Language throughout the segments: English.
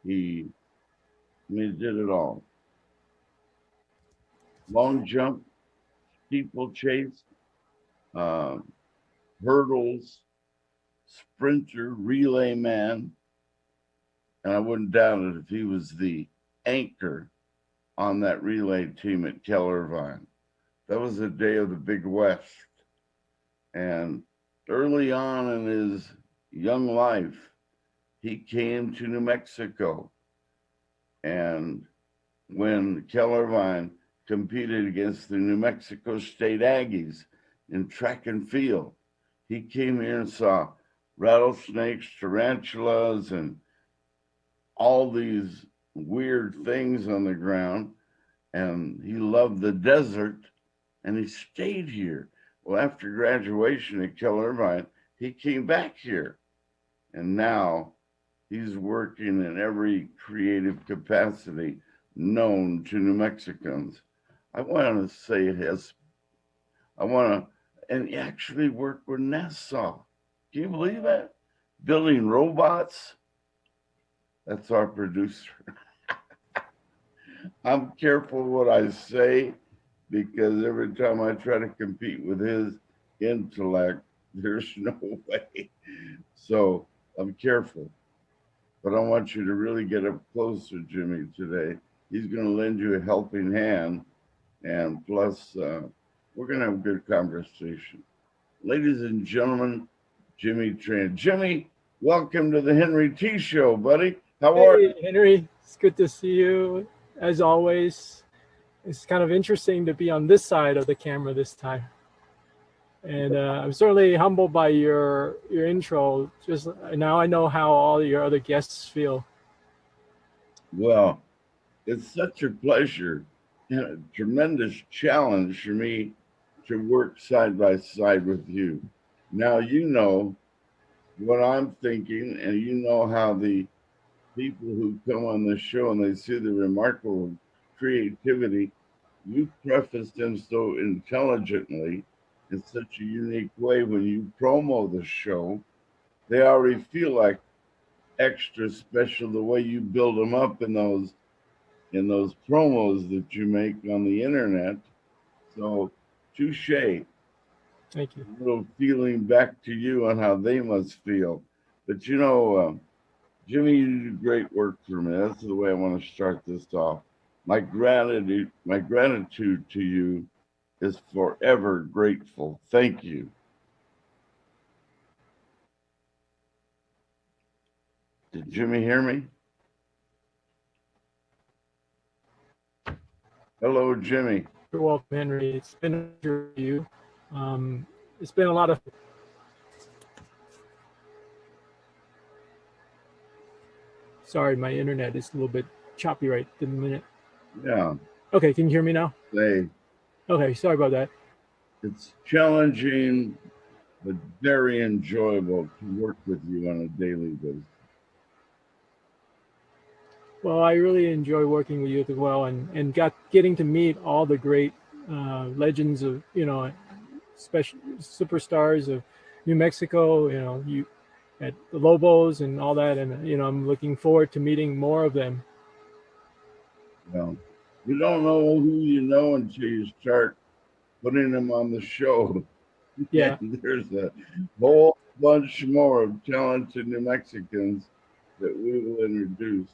He, I mean, did it all. Long jump, steeplechase, uh, hurdles, sprinter, relay man, and I wouldn't doubt it if he was the anchor on that relay team at Irvine. That was the day of the Big West. And early on in his young life, he came to New Mexico. And when Irvine competed against the New Mexico State Aggies in track and field, he came here and saw rattlesnakes, tarantulas, and all these weird things on the ground. And he loved the desert and he stayed here. Well, after graduation at Irvine, he came back here. And now he's working in every creative capacity known to New Mexicans. I want to say his, I want to, and he actually worked with NASA. Can you believe that? Building robots. That's our producer. I'm careful what I say because every time I try to compete with his intellect, there's no way. So I'm careful. But I want you to really get up close to Jimmy today. He's going to lend you a helping hand. And plus, we're going to have a good conversation. Ladies and gentlemen, Jimmy Tran. Jimmy, welcome to the Henry T Show, buddy. How are you? Hey, Henry, it's good to see you. As always, it's kind of interesting to be on this side of the camera this time. And I'm certainly humbled by your intro. Just now I know how all your other guests feel. Well, it's such a pleasure and a tremendous challenge for me to work side by side with you. Now, you know what I'm thinking, and you know how the people who come on the show and they see the remarkable creativity, you preface them so intelligently in such a unique way when you promo the show. They already feel like extra special the way you build them up in those promos that you make on the internet. So, touche. A Thank you. little feeling back to you on how they must feel. But you know, Jimmy, you do great work for me. That's the way I want to start this off. My gratitude to you is forever grateful. Thank you. Did Jimmy hear me? Hello, Jimmy. You're welcome, Henry. It's been a pleasure with you. It's been a lot of. Sorry, my internet is a little bit choppy right the minute. Yeah, Okay, can you hear me now? say Okay, sorry about that. it's challenging but very enjoyable to work with you on a daily basis. Well, I really enjoy working with you as well, and getting to meet all the great legends of special superstars of New Mexico. You at the Lobos and all that, and I'm looking forward to meeting more of them. Well, you don't know who you know until you start putting them on the show. Yeah, And there's a whole bunch more of talented New Mexicans that we will introduce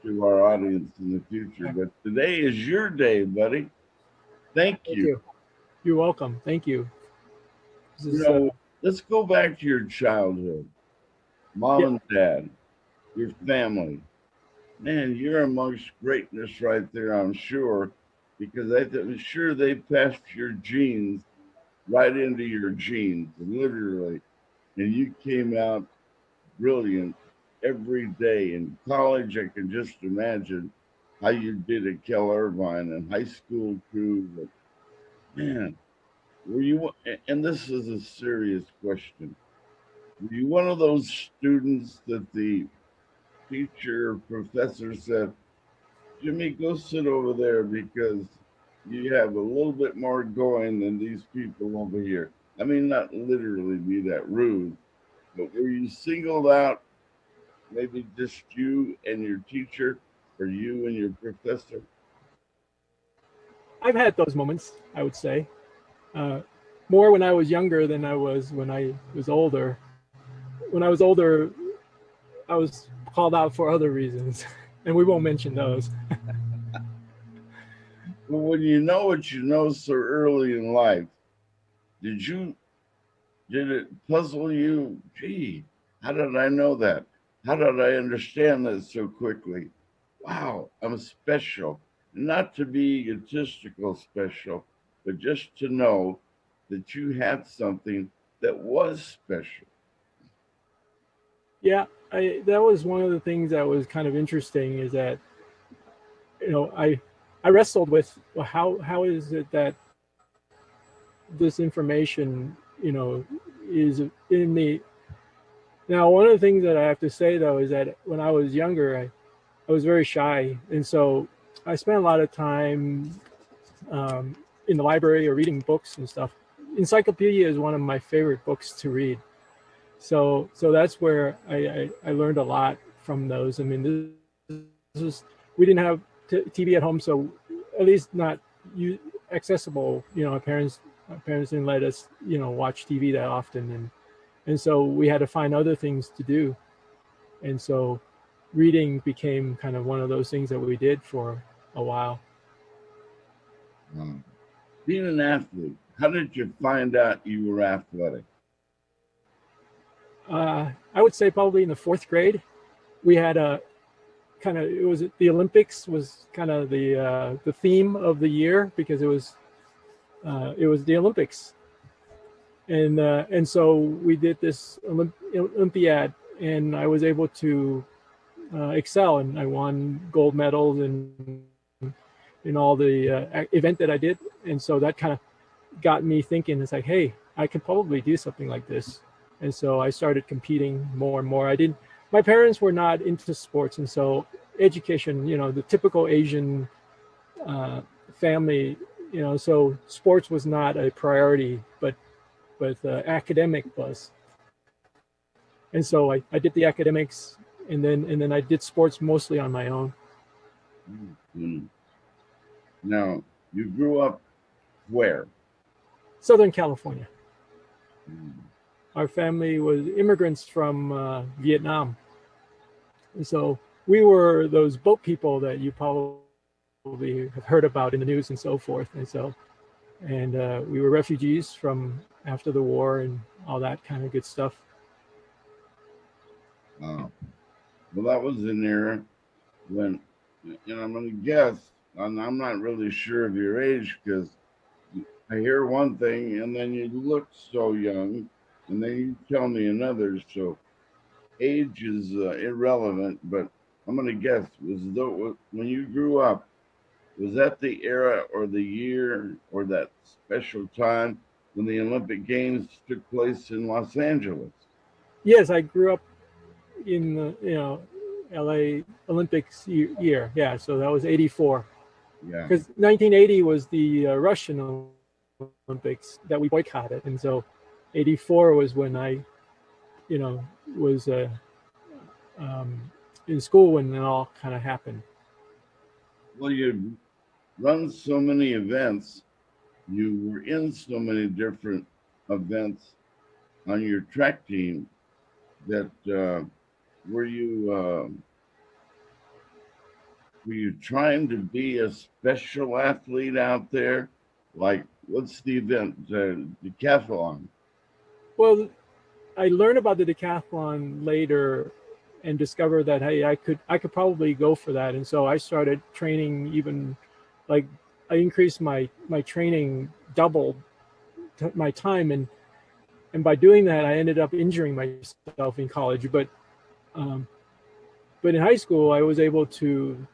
to our audience in the future. But today is your day, buddy. Thank thank you. you. You're welcome. Thank you. This You is know, let's go back to your childhood, mom yeah, and dad, your family. Man, you're amongst greatness right there, I'm sure, because I'm sure they passed your genes right into your genes, literally. And you came out brilliant every day. In college, I can just imagine how you did at Irvine and high school too. But man, were you? And this is a serious question. Were you one of those students that the teacher or professor said, "Jimmy, go sit over there because you have a little bit more going than these people over here"? I mean, not literally be that rude, but were you singled out maybe just you and your teacher, or you and your professor? I've had those moments, I would say. Uh, More when I was younger than I was when I was older. When I was older, I was called out for other reasons, and we won't mention those. Well, when you know what you know so early in life, did you did it puzzle you? Gee, how did I know that? How did I understand that so quickly? Wow, I'm special. Not to be egotistical special, but just to know that you had something that was special. Yeah, that was one of the things that was kind of interesting is that I wrestled with, well, how is it that this information is in the. Now one of the things that I have to say though is that when I was younger, I was very shy, and so I spent a lot of time um, in the library or reading books and stuff. Encyclopedia is one of my favorite books to read. So that's where I learned a lot from those. I mean, this is we didn't have TV at home, so at least not accessible. Our parents didn't let us watch TV that often, and so we had to find other things to do. And so reading became kind of one of those things that we did for a while. Um, Being an athlete, how did you find out you were athletic? I would say probably in the fourth grade, we had a kind of it was the Olympics was kind of the theme of the year because it was the Olympics, and so we did this Olympiad, and I was able to excel, and I won gold medals in all the event that I did, and so that kind of got me thinking. It's like, hey, I could probably do something like this, and so I started competing more and more. I didn't. My parents were not into sports, and so education, the typical Asian uh, family, so sports was not a priority, but academic was. And so I did the academics, and then I did sports mostly on my own. Mm. Now, you grew up where? Southern California. Mm. Our family was immigrants from Vietnam, and so we were those boat people that you probably have heard about in the news and so forth. And we were refugees from after the war and all that kind of good stuff. Uh, well, that was an era when, and I'm going to guess, and I'm not really sure of your age because I hear one thing and then you look so young and then you tell me another. So age is irrelevant, but I'm going to guess was though when you grew up, was that the era or the year or that special time when the Olympic Games took place in Los Angeles? Yes, I grew up in the LA Olympics year. Yeah, so that was '84 Yeah. because 1980 was the Russian Olympics that we boycotted, and so '84 was when I you know was um, in school when it all kind of happened. Well, you run so many events, you were in so many different events on your track team that were you were you trying to be a special athlete out there? Like, what's the event? Decathlon. Well, I learned about the decathlon later and discovered that hey, I could probably go for that, and so I started training even like I increased my training doubled my time, and by doing that I ended up injuring myself in college, um, but in high school I was able to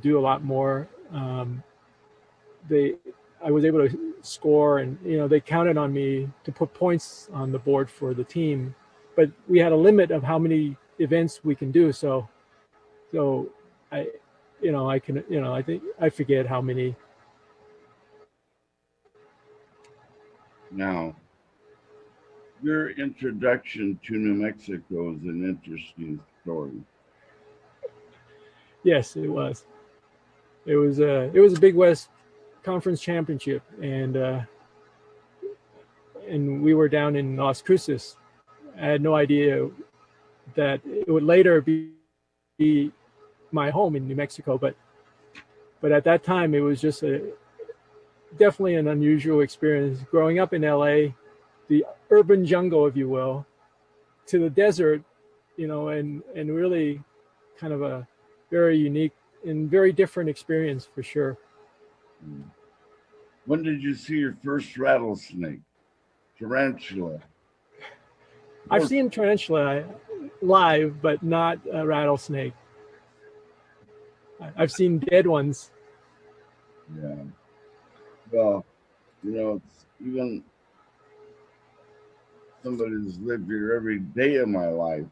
do a lot more. They I was able to score, and they counted on me to put points on the board for the team, but we had a limit of how many events we can do. So I I can I think I forget how many. Now, your introduction to New Mexico is an interesting story. Yes, it was. It was a Big West Conference championship, and we were down in Las Cruces. I had no idea that it would later be my home in New Mexico, but at that time it was just definitely an unusual experience growing up in LA, the urban jungle, if you will, to the desert, and really kind of a very unique and very different experience for sure. When did you see your first rattlesnake? Tarantula? I've Or, seen tarantula live, but not a rattlesnake. I've seen dead ones. yeah. Well, it's even somebody who's lived here every day of my life.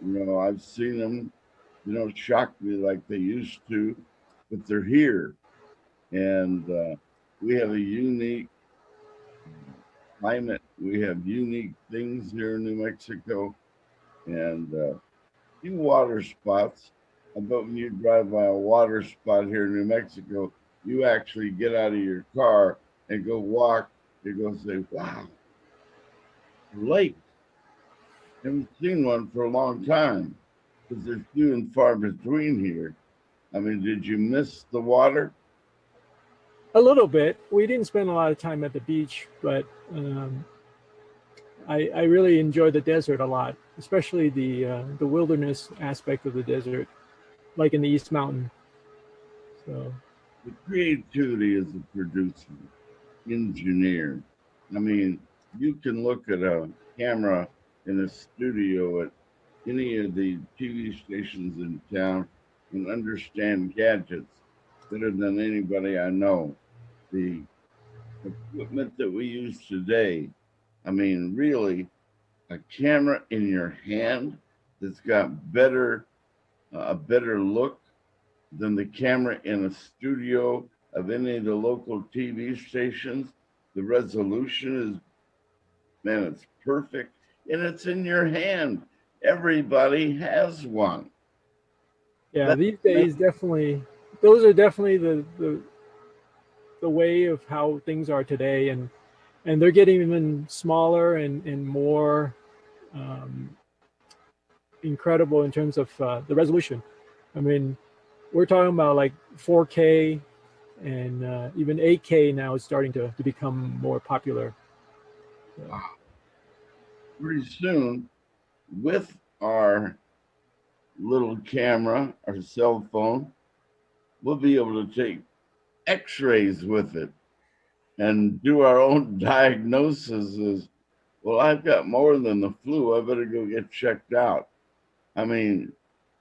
I've seen them, shock me like they used to, but they're here. And we have a unique climate. We have unique things here in New Mexico. And few water spots. I bet when you drive by a water spot here in New Mexico, you actually get out of your car and go walk. You go say, "Wow, lake! Haven't seen one for a long time because they're few and far between here." I mean, did you miss the water? A little bit. We didn't spend a lot of time at the beach, but I really enjoy the desert a lot, especially the wilderness aspect of the desert, like in the East Mountain. So The creativity as a producer, engineer. I mean, you can look at a camera in a studio at any of the TV stations in town and understand gadgets better than anybody I know. The equipment that we use today, I mean, really, a camera in your hand that's got a better look than the camera in a studio of any of the local TV stations. The resolution is, man, it's perfect, and it's in your hand. Everybody has one. yeah, That, these that days definitely those are definitely the way of how things are today, and they're getting even smaller and more um, incredible in terms of the resolution. I mean, we're talking about like 4K and even 8K now is starting to become more popular. So, pretty soon, with our little camera, our cell phone, we'll be able to take X-rays with it and do our own diagnosis. As well, I've got more than the flu. I better go get checked out. I mean,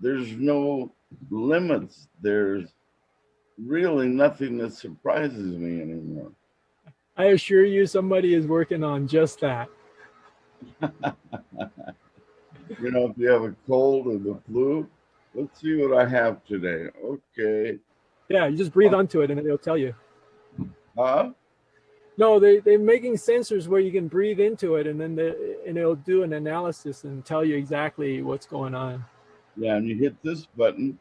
there's no limits. There's really nothing that surprises me anymore. I assure you, somebody is working on just that. If you have a cold or the flu, let's see what I have today. Okay. Yeah, you just breathe onto it and it'll tell you. Huh? No, they're making sensors where you can breathe into it and it'll do an analysis and tell you exactly what's going on. Yeah, and you hit this button.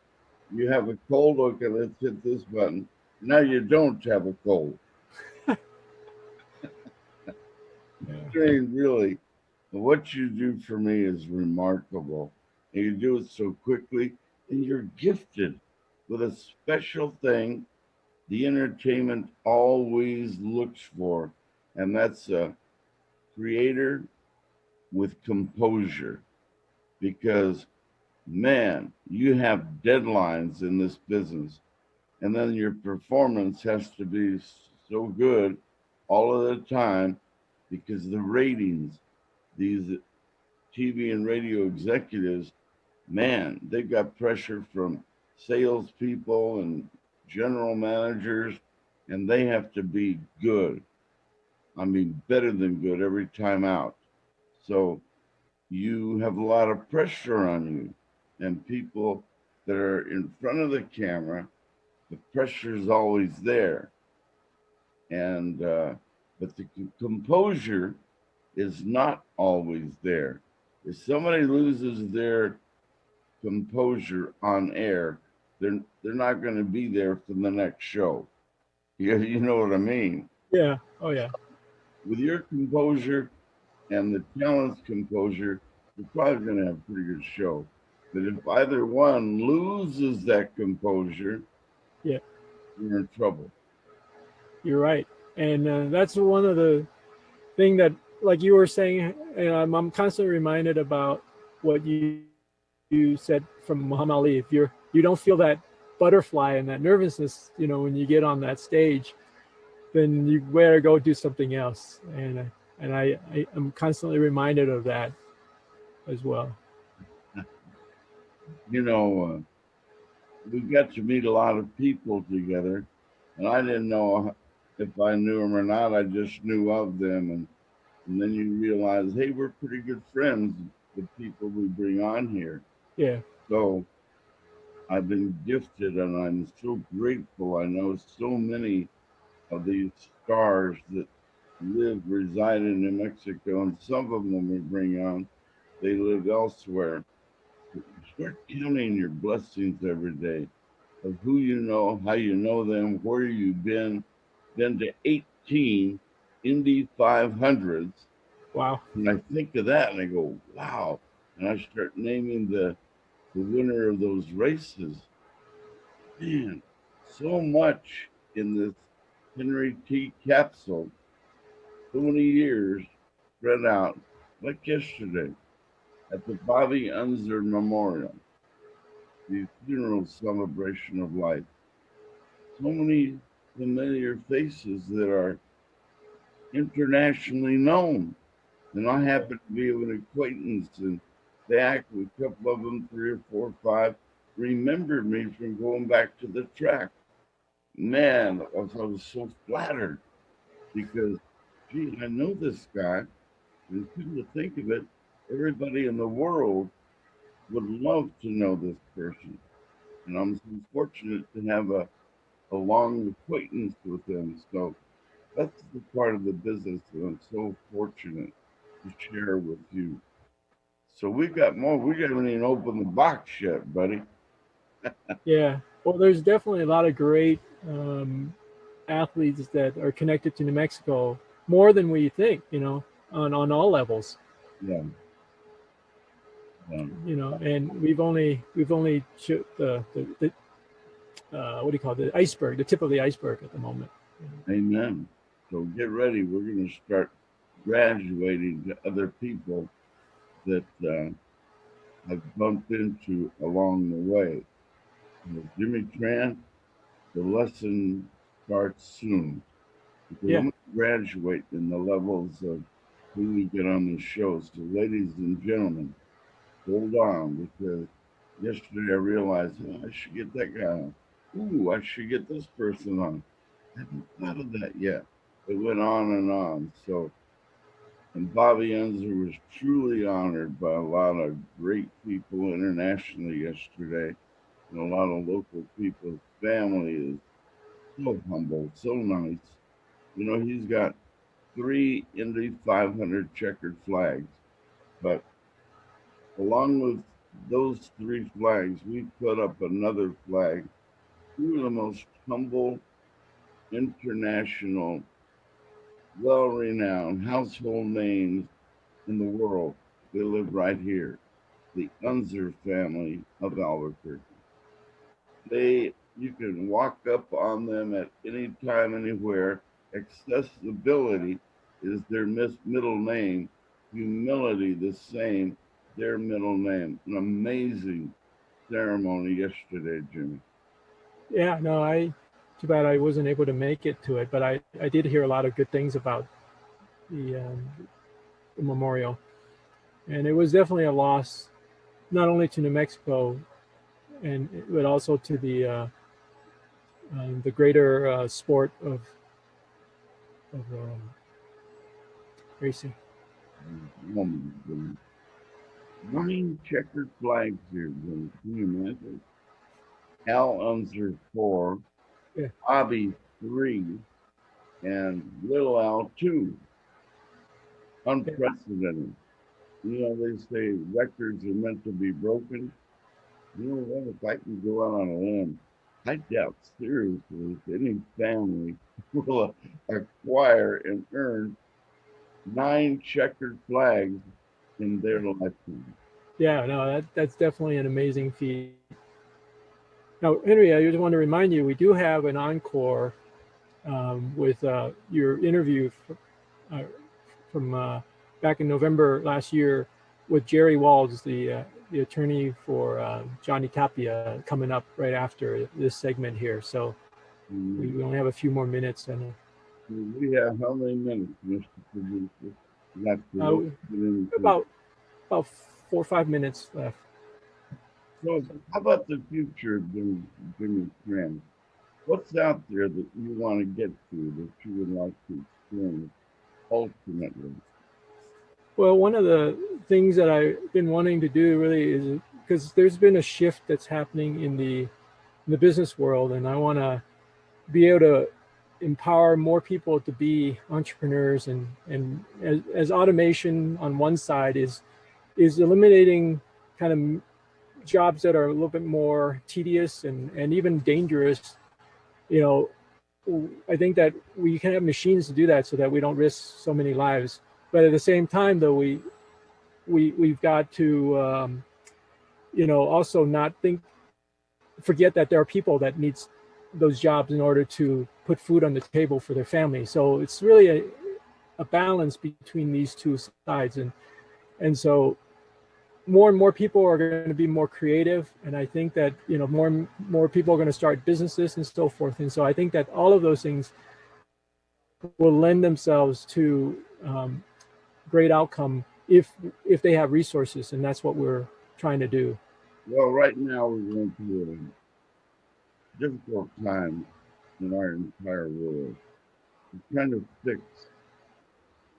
You have a cold. Okay, let's hit this button. Now you don't have a cold. Yeah. Jane, really, what you do for me is remarkable. And you do it so quickly, and you're gifted with a special thing the entertainment always looks for, and that's a creator with composure. Because, man, you have deadlines in this business, and then your performance has to be so good all of the time because the ratings, these TV and radio executives, man, they've got pressure from salespeople and general managers, and they have to be good. I mean, better than good every time out. So you have a lot of pressure on you, and people that are in front of the camera, the pressure is always there. And but the composure is not always there. If somebody loses their composure on air, they're not going to be there for the next show. You know what I mean? Yeah. Oh yeah. With your composure and the talent's composure, you're probably going to have a pretty good show. But if either one loses that composure, Yeah. you're in trouble. You're right. And that's one of the thing that, like you were saying, I'm constantly reminded about what you said from Muhammad Ali. If you don't feel that butterfly and that nervousness, when you get on that stage, then you better go do something else. And I am constantly reminded of that as well. You know, we got to meet a lot of people together, and I didn't know if I knew them or not. I just knew of them, and then you realize, hey, we're pretty good friends. The people we bring on here, Yeah. so I've been gifted, and I'm so grateful. I know so many of these stars that reside in New Mexico, and some of them we bring on, they live elsewhere. But you start counting your blessings every day of who you know, how you know them, where you've been to 18 Indy 500s. Wow. And I think of that and I go, wow. And I start naming the winner of those races. Man, so much in this Henry T capsule, so many years spread out like yesterday at the Bobby Unser Memorial, the funeral celebration of life. So many familiar faces that are internationally known. And I happen to be an acquaintance, and they actually, a couple of them, three or four or five, remembered me from going back to the track. Man, I was so flattered because, gee, I know this guy. And come to think of it, everybody in the world would love to know this person. And I'm so fortunate to have a long acquaintance with him. So that's the part of the business that I'm so fortunate to share with you. So we got more. We haven't even opened the box yet, buddy. Yeah. Well, there's definitely a lot of great um, athletes that are connected to New Mexico more than we think. On all levels. Yeah. And we've only the what do you call it, the iceberg, the tip of the iceberg at the moment. Amen. So get ready. We're going to start graduating to other people that I've bumped into along the way. Jimmy Tran, the lesson starts soon because I'm Yeah. going to graduate in the levels of who we get on the show. So, ladies and gentlemen, hold on because yesterday I realized, oh, I should get that guy on. Ooh, I should get this person on. I haven't thought of that yet. It went on and on. So, and Bobby Unser was truly honored by a lot of great people internationally yesterday and a lot of local people. His family is so humble, so nice. You know, he's got three Indy 500 checkered flags, but along with those three flags, we put up another flag. Two of the most humble, international, well renowned household names in the world. They live right here. The Unser family of Albuquerque. You can walk up on them at any time, anywhere. Accessibility is their middle name. Humility, the same, their middle name. An amazing ceremony yesterday, Jimmy. Yeah. No, too bad I wasn't able to make it to it, but I did hear a lot of good things about the memorial, and it was definitely a loss, not only to New Mexico, but also to the greater sport of racing. Woman, nine checkered flags here, Jimmy. Can you imagine? Al Unser 4, Yeah. Bobby 3, and Little Al 2. Yeah. Unprecedented. You know, they say records are meant to be broken. You know what? If I can go out on a limb, I doubt seriously if any family will acquire and earn 9 checkered flags in their lifetime. Yeah, no, that's definitely an amazing feat. Now, Henry, I just want to remind you, we do have an encore with your interview uh, from back in November last year with Jerry Walls, the attorney for Johnny Tapia, coming up right after this segment here. So And we only have a few more minutes, and we have how many minutes, Mr. Producer? Left uh, to get into. about about 4 or 5 minutes left. So, how about the future of Jimmy Tran? What's out there that you want to get to that you would like to experience ultimately? Well, one of the things that I've been wanting to do really is because there's been a shift that's happening in the business world, and I want to be able to empower more people to be entrepreneurs, and as automation on one side is eliminating kind of jobs that are a little bit more tedious and even dangerous. You know, I think that we can have machines to do that so that we don't risk so many lives. But at the same time, though, we've got to also not forget that there are people that needs those jobs in order to put food on the table for their family. So it's really a balance between these two sides, and so more and more people are going to be more creative, and I think that more and more people are going to start businesses and so forth. And so I think that all of those things will lend themselves to great outcome if they have resources, and that's what we're trying to do. Well, right now we're going through a difficult time in our entire world. We're trying to fix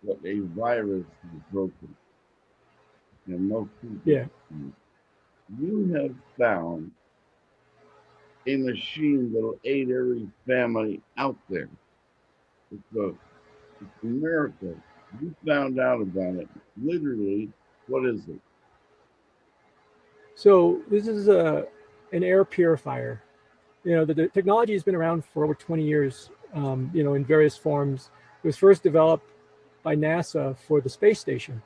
what a virus has broken, and most people. Yeah. You have found a machine that'll aid every family out there. It's a miracle. You found out about it. Literally, what is it? So this is an air purifier. The technology has been around for over 20 years, in various forms. It was first developed by NASA for the space station,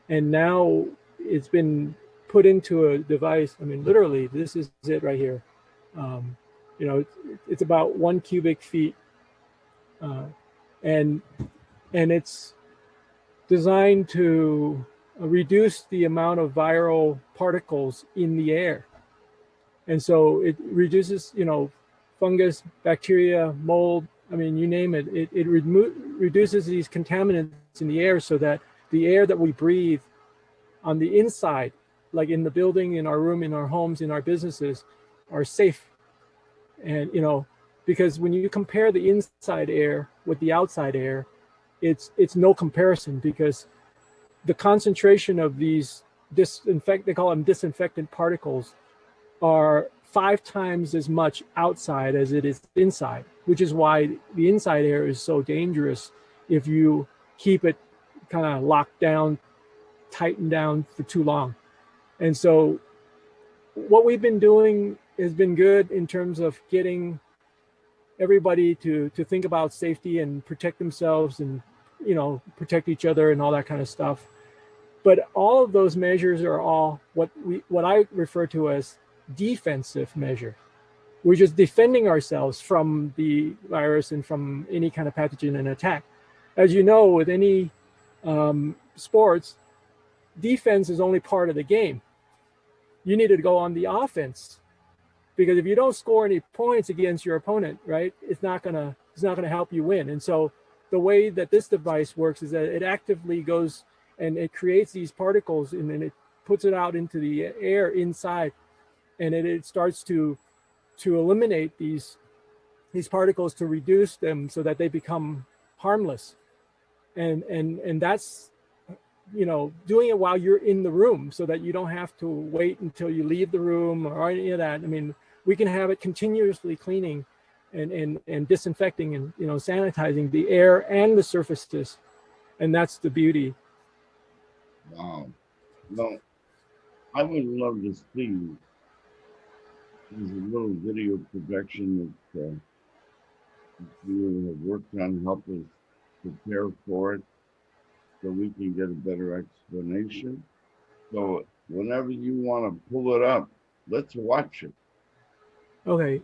and now it's been put into a device. I mean, literally, this is it right here. Um, it's about 1 cubic feet, uh, and and it's designed to reduce the amount of viral particles in the air. And so it reduces, fungus, bacteria, mold. I mean, you name it. It reduces these contaminants in the air so that the air that we breathe on the inside, like in the building, in our room, in our homes, in our businesses, are safe. And because when you compare the inside air with the outside air, it's no comparison, because the concentration of these they call them disinfectant particles, are 5 times as much outside as it is inside, which is why the inside air is so dangerous if you keep it kind of locked down, tightened down for too long. And so what we've been doing has been good in terms of getting everybody to think about safety and protect themselves, and protect each other and all that kind of stuff. But all of those measures are all what I refer to as defensive measure. We're just defending ourselves from the virus and from any kind of pathogen and attack. As you know, with any sports, defense is only part of the game. You need to go on the offense, because if you don't score any points against your opponent, right, it's not gonna help you win. And so the way that this device works is that it actively goes and it creates these particles, and then it puts it out into the air inside, and it starts to eliminate these particles, to reduce them so that they become harmless. And that's doing it while you're in the room, so that you don't have to wait until you leave the room or any of that. I mean, we can have it continuously cleaning and disinfecting and sanitizing the air and the surfaces, and that's the beauty. Wow. No, I would love to see There's a little video production that you have worked on, help us prepare for it so we can get a better explanation. So whenever you want to pull it up, let's watch it. Okay.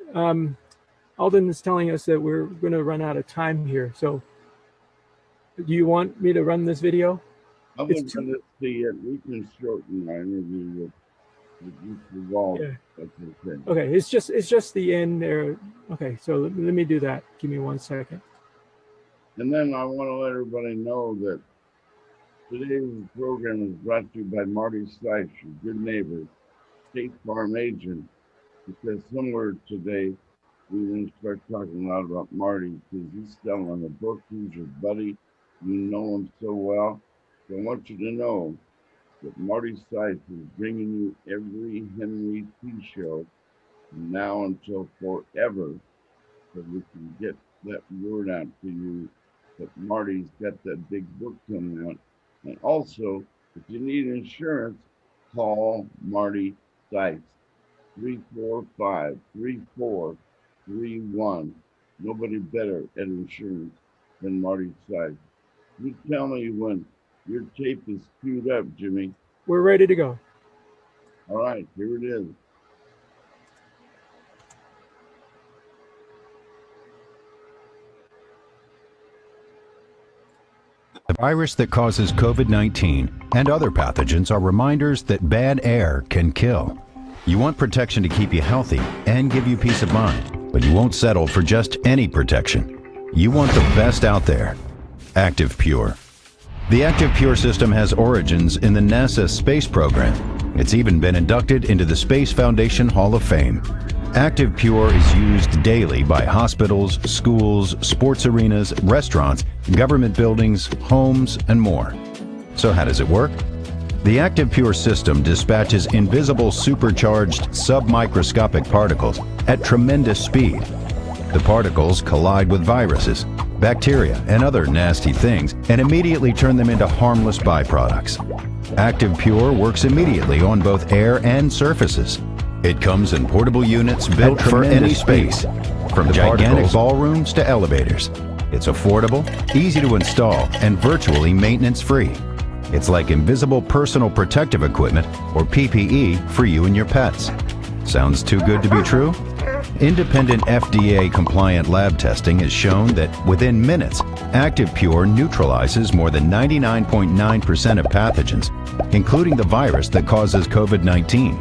Alden is telling us that we're going to run out of time here. So do you want me to run this video? I It's would too, rather see it. We can shorten our interview with Mr. Wald. yeah. That's okay. Okay. It's just the end there. Okay. So let me do that. Give me 1 second. And then I want to let everybody know that today's program is brought to you by Marty Sykes, your good neighbor, State Farm agent, because somewhere today we want to start talking a lot about Marty because he's selling a book. He's your buddy. You know him so well. So I want you to know that Marty Sykes is bringing you every Henry T show from now until forever so we can get that word out to you that Marty's got that big book coming out. And also, if you need insurance, call Marty Sykes, 345-3431. Nobody better at insurance than Marty Sykes. You tell me when your tape is queued up, Jimmy. We're ready to go. All right, here it is. The virus that causes COVID-19 and other pathogens are reminders that bad air can kill. You want protection to keep you healthy and give you peace of mind, but you won't settle for just any protection. You want the best out there. Active Pure. The Active Pure system has origins in the NASA space program. It's even been inducted into the Space Foundation Hall of Fame. Active Pure is used daily by hospitals, schools, sports arenas, restaurants, government buildings, homes, and more. So how does it work? The Active Pure system dispatches invisible supercharged submicroscopic particles at tremendous speed. The particles collide with viruses, bacteria, and other nasty things and immediately turn them into harmless byproducts. Active Pure works immediately on both air and surfaces. It comes in portable units built for any space, from gigantic ballrooms to elevators. It's affordable, easy to install, and virtually maintenance-free. It's like invisible personal protective equipment, or PPE, for you and your pets. Sounds too good to be true? Independent FDA-compliant lab testing has shown that within minutes, Active Pure neutralizes more than 99.9% of pathogens, including the virus that causes COVID-19.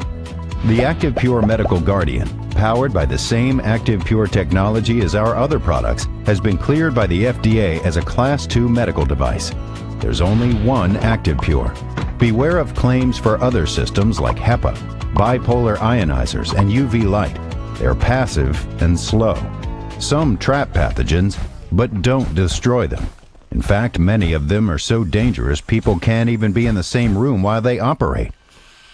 The Active Pure Medical Guardian, powered by the same Active Pure technology as our other products, has been cleared by the FDA as a Class II medical device. There's only one Active Pure. Beware of claims for other systems like HEPA, bipolar ionizers, and UV light. They're passive and slow. Some trap pathogens, but don't destroy them. In fact, many of them are so dangerous people can't even be in the same room while they operate.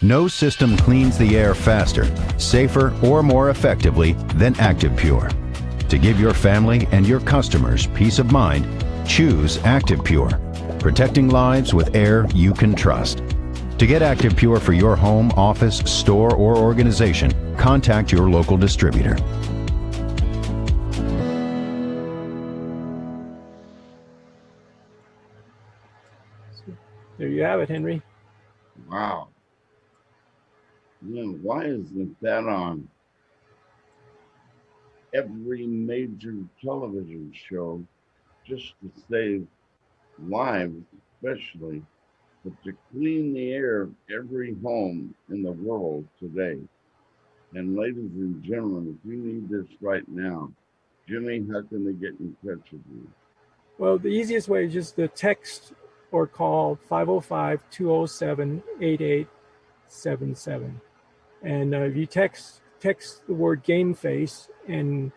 No system cleans the air faster, safer, or more effectively than Active Pure. To give your family and your customers peace of mind, choose Active Pure, protecting lives with air you can trust. To get Active Pure for your home, office, store, or organization, contact your local distributor. There you have it, Henry. Wow. Man, why isn't that on every major television show just to save lives, especially, but to clean the air of every home in the world today? And ladies and gentlemen, if you need this right now, Jimmy, how can they get in touch with you? Well, the easiest way is just to text or call 505-207-8877. And if you text the word GameFace, and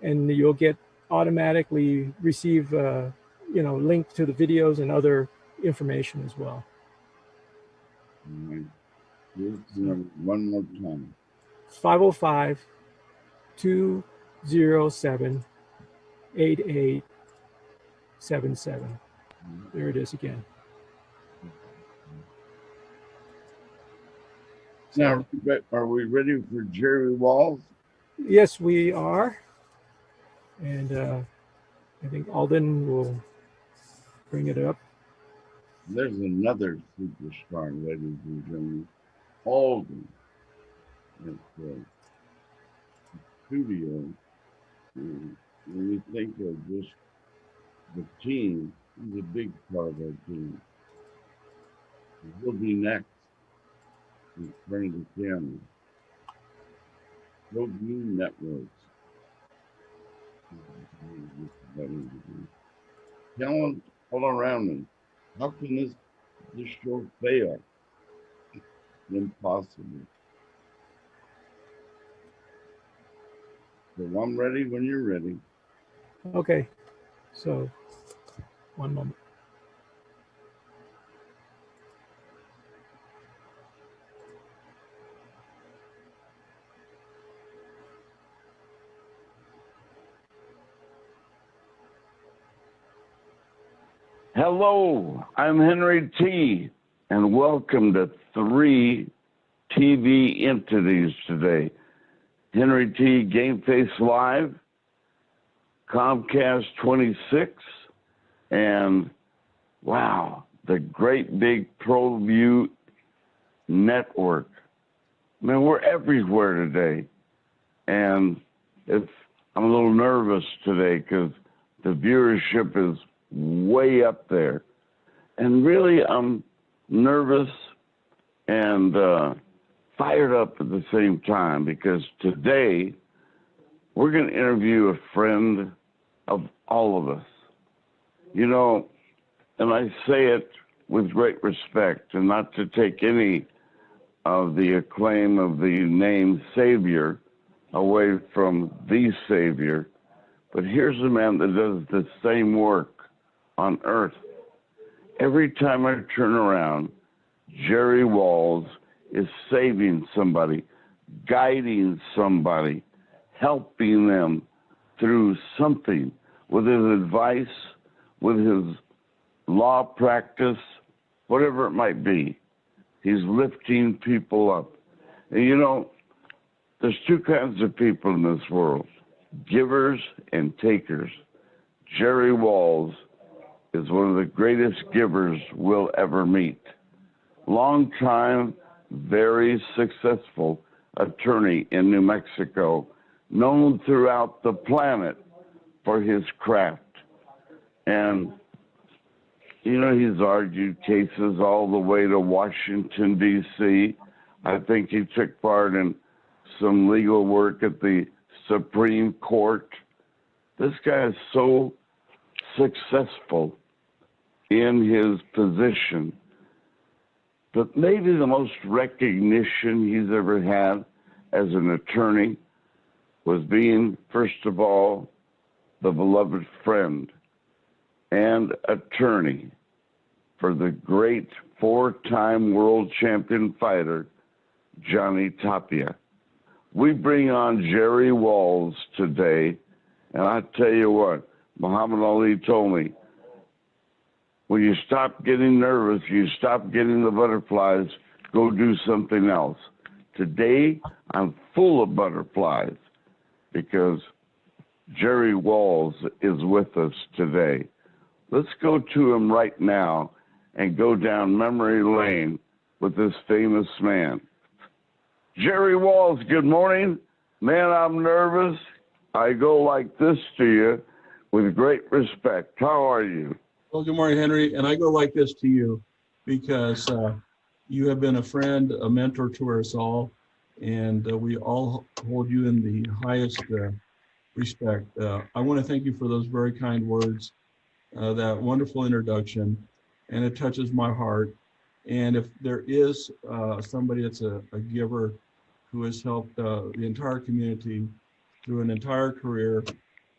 you'll get automatically receive link to the videos and other information as well. All right. Here's the number one more time. 505-207-8877. There it is again. So, Now, are we ready for Jerry Walls? yes, we are. And I think Alden will bring it up. There's another superstar, ladies and gentlemen. Alden at the studio. When you think of just the team, he's a big part of our team. He'll be next in front of the camera. Road Moon Networks. Talent all around me. How can this show fail? Impossible. So I'm ready when you're ready. Okay, so one moment. Hello, I'm Henry T, and welcome to 3 TV entities today. Henry T, GameFace Live, Comcast 26, and wow, the great big ProView network. Man, we're everywhere today. And I'm a little nervous today because the viewership is way up there. And really, I'm nervous and fired up at the same time because today we're going to interview a friend of all of us. You know, and I say it with great respect and not to take any of the acclaim of the name Savior away from the Savior, but here's a man that does the same work on earth. Every time I turn around, Jerry Walls is saving somebody, guiding somebody, helping them through something with his advice, with his law practice, whatever it might be. He's lifting people up. And you know, there's two kinds of people in this world, givers and takers. Jerry Walls is one of the greatest givers we'll ever meet. Long time, very successful attorney in New Mexico, known throughout the planet for his craft. And, you know, he's argued cases all the way to Washington, D.C. I think he took part in some legal work at the Supreme Court. This guy is so successful in his position, but maybe the most recognition he's ever had as an attorney was being, first of all, the beloved friend and attorney for the great 4-time world champion fighter, Johnny Tapia. We bring on Jerry Walls today, and I tell you what, Muhammad Ali told me, when you stop getting nervous, you stop getting the butterflies, go do something else. Today, I'm full of butterflies because Jerry Walls is with us today. Let's go to him right now and go down memory lane with this famous man. Jerry Walls, good morning. Man, I'm nervous. I go like this to you with great respect. How are you? Well, good morning, Henry. And I go like this to you because you have been a friend, a mentor to us all, and we all hold you in the highest respect. I want to thank you for those very kind words, that wonderful introduction, and it touches my heart. And if there is somebody that's a giver who has helped the entire community through an entire career,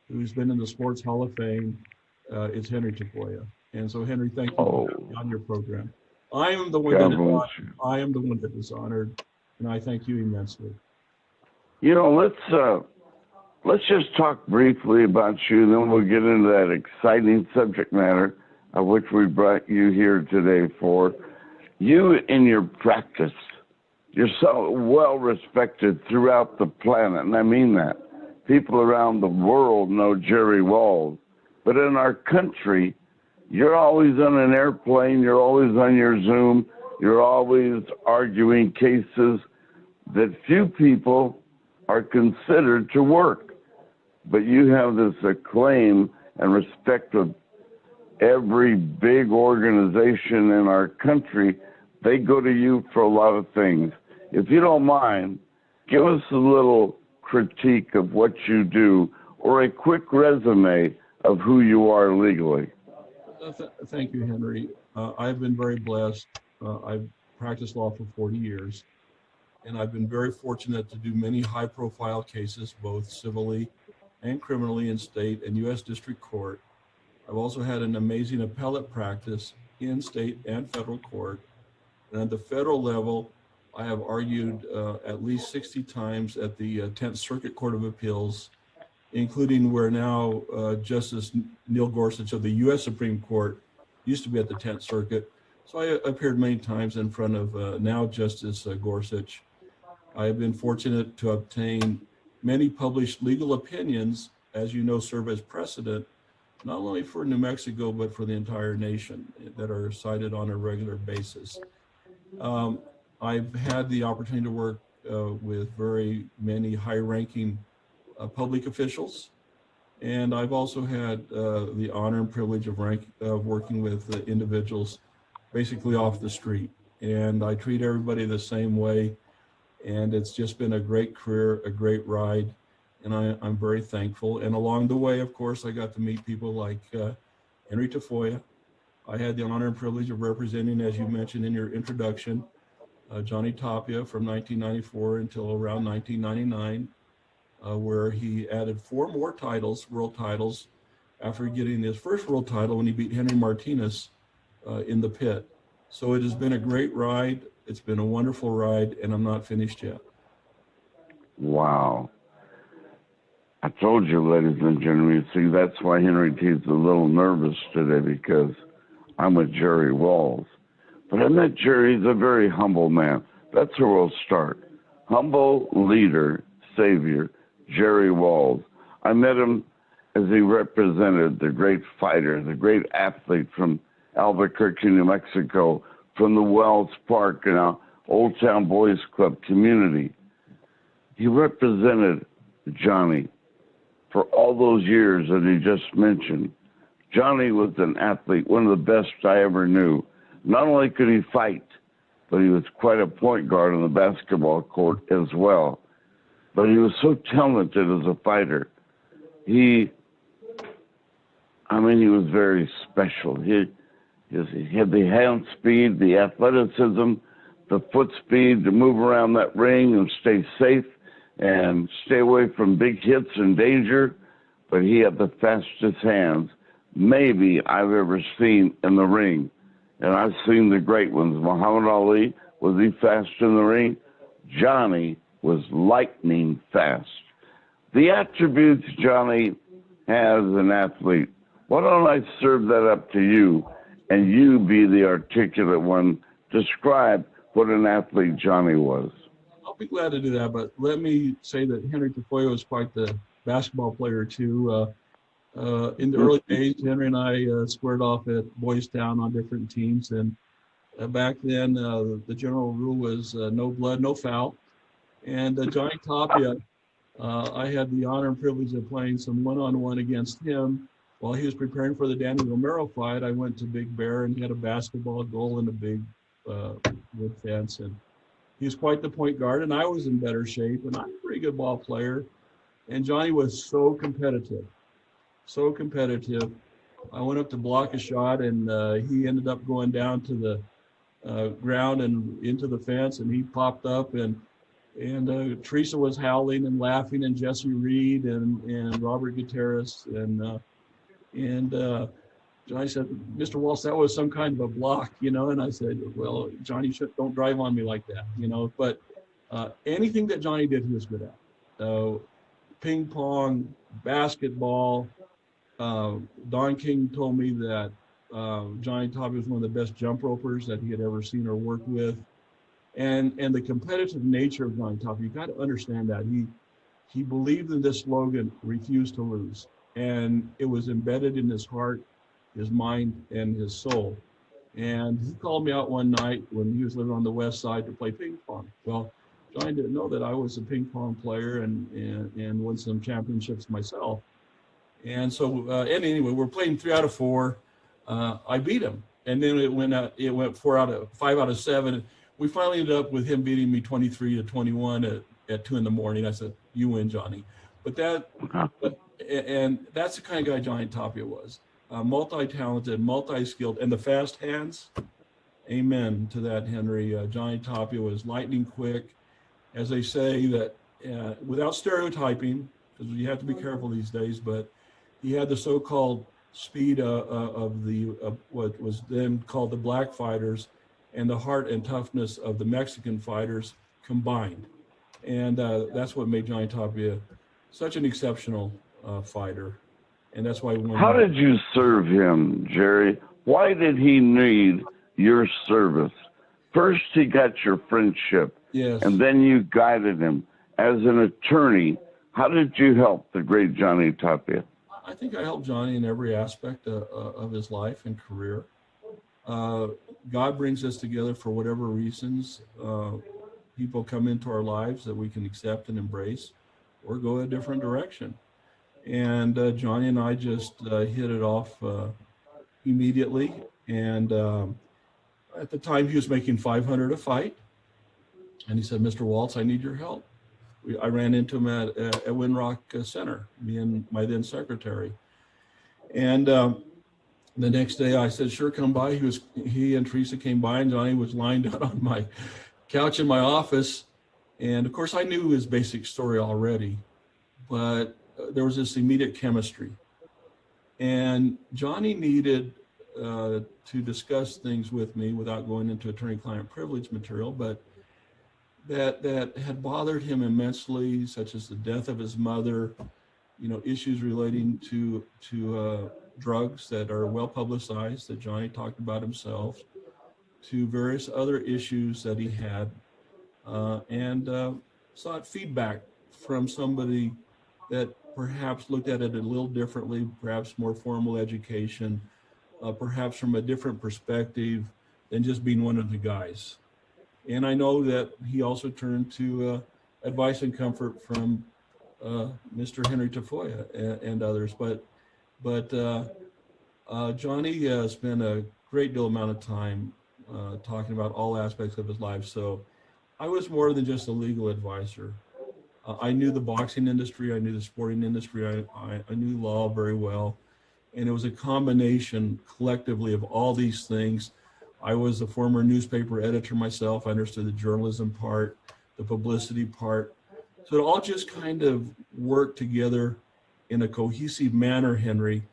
who's been in the Sports Hall of Fame, it's Henry Tafoya. And so, Henry, thank you for being on your program. I am the one that is honored, and I thank you immensely. You know, let's just talk briefly about you, and then we'll get into that exciting subject matter of which we brought you here today for. You in your practice, You're so well respected throughout the planet, and I mean that. People around the world know Jerry Walls, but in our country, you're always on an airplane, you're always on your Zoom, you're always arguing cases that few people are considered to work. But you have this acclaim and respect of every big organization in our country. They go to you for a lot of things. If you don't mind, give us a little critique of what you do or a quick resume of who you are legally. Thank you, Henry. I've been very blessed. I've practiced law for 40 years, and I've been very fortunate to do many high-profile cases, both civilly and criminally in state and U.S. District Court. I've also had an amazing appellate practice in state and federal court. And at the federal level, I have argued at least 60 times at the 10th Circuit Court of Appeals, including where now Justice Neil Gorsuch of the U.S. Supreme Court used to be at the 10th Circuit. So I appeared many times in front of now Justice Gorsuch. I have been fortunate to obtain many published legal opinions, as you know, serve as precedent, not only for New Mexico, but for the entire nation, that are cited on a regular basis. I've had the opportunity to work with very many high-ranking public officials, and I've also had the honor and privilege of working with individuals basically off the street. And I treat everybody the same way, and it's just been a great career, a great ride, and I'm very thankful. And along the way, of course, I got to meet people like Henry Tafoya. I had the honor and privilege of representing, as you mentioned in your introduction, Johnny Tapia from 1994 until around 1999, where he added 4 more titles, world titles, after getting his first world title when he beat Henry Martinez in the pit. So it has been a great ride. It's been a wonderful ride, and I'm not finished yet. Wow. I told you, ladies and gentlemen, see, that's why Henry T's a little nervous today, because I'm with Jerry Walls. But I met Jerry. He's a very humble man. That's where we'll start. Humble leader, savior, Jerry Walls. I met him as he represented the great fighter, the great athlete from Albuquerque, New Mexico, from the Wells Park and Old Town Boys Club community. He represented Johnny for all those years that he just mentioned. Johnny was an athlete, one of the best I ever knew. Not only could he fight, but he was quite a point guard on the basketball court as well. But he was so talented as a fighter. He was very special. He had the hand speed, the athleticism, the foot speed to move around that ring and stay safe and stay away from big hits and danger. But he had the fastest hands maybe I've ever seen in the ring. And I've seen the great ones. Muhammad Ali, was he fast in the ring? Johnny was lightning fast. The attributes Johnny has as an athlete, why don't I serve that up to you and you be the articulate one? Describe what an athlete Johnny was. I'll be glad to do that, but let me say that Henry Tafoya was quite the basketball player too. In the early days, Henry and I squared off at Boys Town on different teams, and back then the general rule was no blood, no foul. And Johnny Tapia, I had the honor and privilege of playing some one-on-one against him while he was preparing for the Danny Romero fight. I went to Big Bear, and he had a basketball goal and a big wood fence, and he was quite the point guard, and I was in better shape, and I'm a pretty good ball player. And Johnny was so competitive. So competitive. I went up to block a shot, and he ended up going down to the ground and into the fence, and he popped up, and Teresa was howling and laughing, and Jesse Reed and Robert Gutierrez, and Johnny said, "Mr. Walsh, that was some kind of a block, you know." And I said, "Well, Johnny, don't drive on me like that, you know." But anything that Johnny did, he was good at. Ping pong, basketball. Don King told me that Johnny Tapia was one of the best jump ropers that he had ever seen or worked with. And the competitive nature of Johnny Top, you got to understand that. He believed in this slogan, refuse to lose. And it was embedded in his heart, his mind, and his soul. And he called me out one night when he was living on the west side to play ping pong. Well, Johnny didn't know that I was a ping pong player and won some championships myself. And so, and anyway, we're playing 3 out of 4. I beat him, and then it went 5 out of 7. We finally ended up with him beating me 23-21 at 2 in the morning. I said, "You win, Johnny." And that's the kind of guy Johnny Tapia was, multi-talented, multi-skilled, and the fast hands. Amen to that, Henry. Johnny Tapia was lightning quick, as they say, that without stereotyping, because you have to be careful these days, but he had the so-called speed of what was then called the black fighters and the heart and toughness of the Mexican fighters combined. And that's what made Johnny Tapia such an exceptional fighter. And that's why we How did you serve him, Jerry? Why did he need your service? First, he got your friendship, yes, and then you guided him. As an attorney, how did you help the great Johnny Tapia? I think I helped Johnny in every aspect of his life and career. God brings us together for whatever reasons. People come into our lives that we can accept and embrace or go a different direction. And Johnny and I just hit it off immediately. And at the time, he was making $500 a fight. And he said, "Mr. Waltz, I need your help." I ran into him at Winrock Center, me and my then secretary. And the next day I said, "Sure, come by." He and Teresa came by, and Johnny was lying down on my couch in my office. And of course I knew his basic story already, but there was this immediate chemistry. And Johnny needed to discuss things with me without going into attorney-client privilege material, but that had bothered him immensely, such as the death of his mother, issues relating to drugs that are well publicized that Johnny talked about himself, to various other issues that he had, and sought feedback from somebody that perhaps looked at it a little differently, perhaps more formal education, perhaps from a different perspective than just being one of the guys. And I know that he also turned to advice and comfort from Mr. Henry Tafoya and others. But Johnny spent a great deal amount of time talking about all aspects of his life. So I was more than just a legal advisor. I knew the boxing industry, I knew the sporting industry, I knew law very well. And it was a combination collectively of all these things. I was a former newspaper editor myself. I understood the journalism part, the publicity part. So it all just kind of worked together in a cohesive manner, Henry,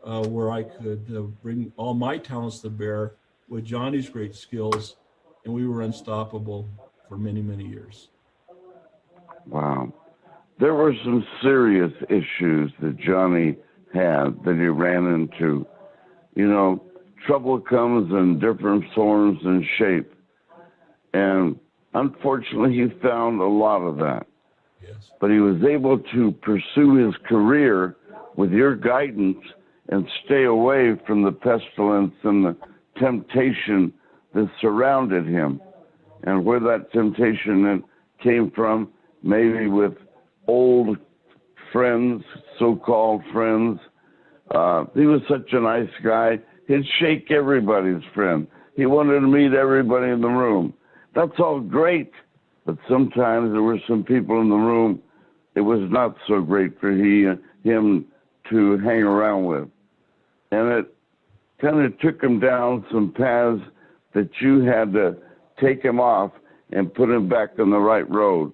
where I could bring all my talents to bear with Johnny's great skills, and we were unstoppable for many, many years. Wow. There were some serious issues that Johnny had that he ran into. Trouble comes in different forms and shape. And unfortunately, he found a lot of that. Yes. But he was able to pursue his career with your guidance and stay away from the pestilence and the temptation that surrounded him. And where that temptation came from, maybe with old friends, so-called friends. He was such a nice guy. He'd shake everybody's friend. He wanted to meet everybody in the room. That's all great, but sometimes there were some people in the room it was not so great for him to hang around with. And it kind of took him down some paths that you had to take him off and put him back on the right road.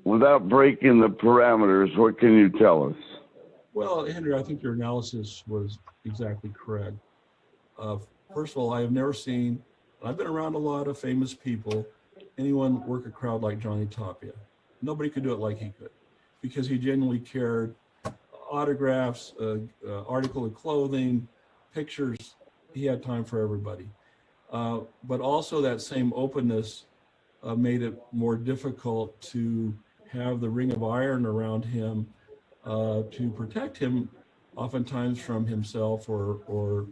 Without breaking the parameters, what can you tell us? Well, Henry, I think your analysis was exactly correct. First of all, I have never seen, I've been around a lot of famous people, anyone work a crowd like Johnny Tapia. Nobody could do it like he could, because he genuinely cared. Autographs, article of clothing, pictures, he had time for everybody. But also that same openness made it more difficult to have the ring of iron around him to protect him, oftentimes from himself or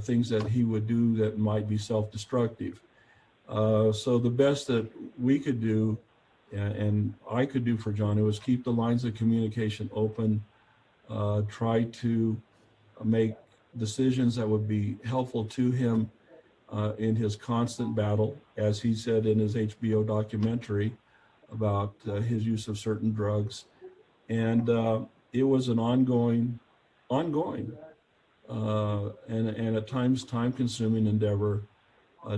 things that he would do that might be self-destructive. So the best that we could do, and I could do for Johnny, was keep the lines of communication open, try to make decisions that would be helpful to him in his constant battle, as he said in his HBO documentary about his use of certain drugs. And it was an ongoing, and at times time-consuming endeavor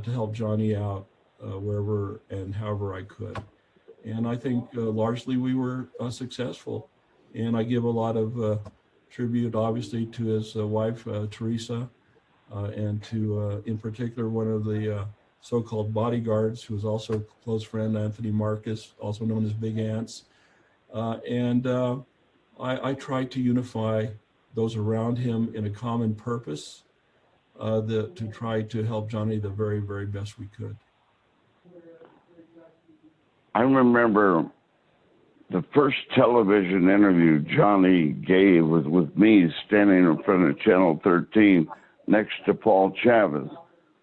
to help Johnny out wherever and however I could. And I think largely we were successful. And I give a lot of tribute, obviously, to his wife, Teresa, and to, in particular, one of the so-called bodyguards, who was also a close friend, Anthony Marcus, also known as Big Ants. I tried to unify those around him in a common purpose to try to help Johnny the very, very best we could. I remember the first television interview Johnny gave was with me standing in front of Channel 13 next to Paul Chavez.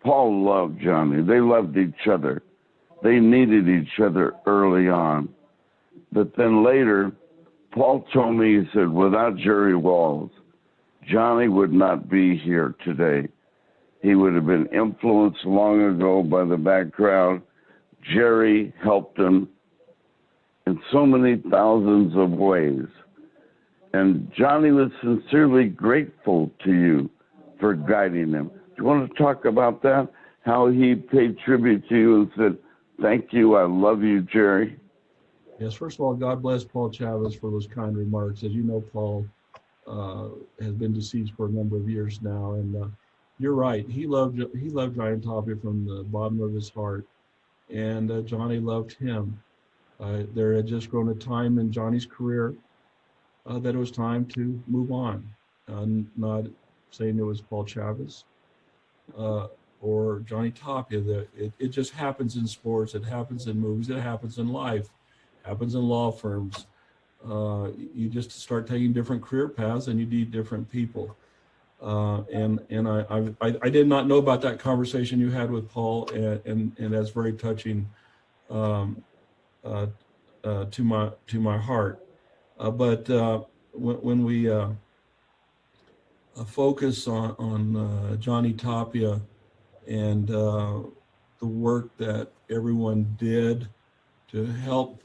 Paul loved Johnny. They loved each other. They needed each other early on. But then later, Paul told me, he said, without Jerry Walls, Johnny would not be here today. He would have been influenced long ago by the bad crowd. Jerry helped him in so many thousands of ways. And Johnny was sincerely grateful to you for guiding him. Do you want to talk about that? How he paid tribute to you and said, thank you, I love you, Jerry. Yes, first of all, God bless Paul Chavez for those kind remarks. As you know, Paul has been deceased for a number of years now, and you're right. He loved Johnny Tapia from the bottom of his heart, and Johnny loved him. There had just grown a time in Johnny's career that it was time to move on. Not saying it was Paul Chavez or Johnny Tapia. That it just happens in sports. It happens in movies. It happens in life. Happens in law firms. You just start taking different career paths, and you need different people. And I did not know about that conversation you had with Paul, and that's very touching to my heart. But when we focus on Johnny Tapia and the work that everyone did to help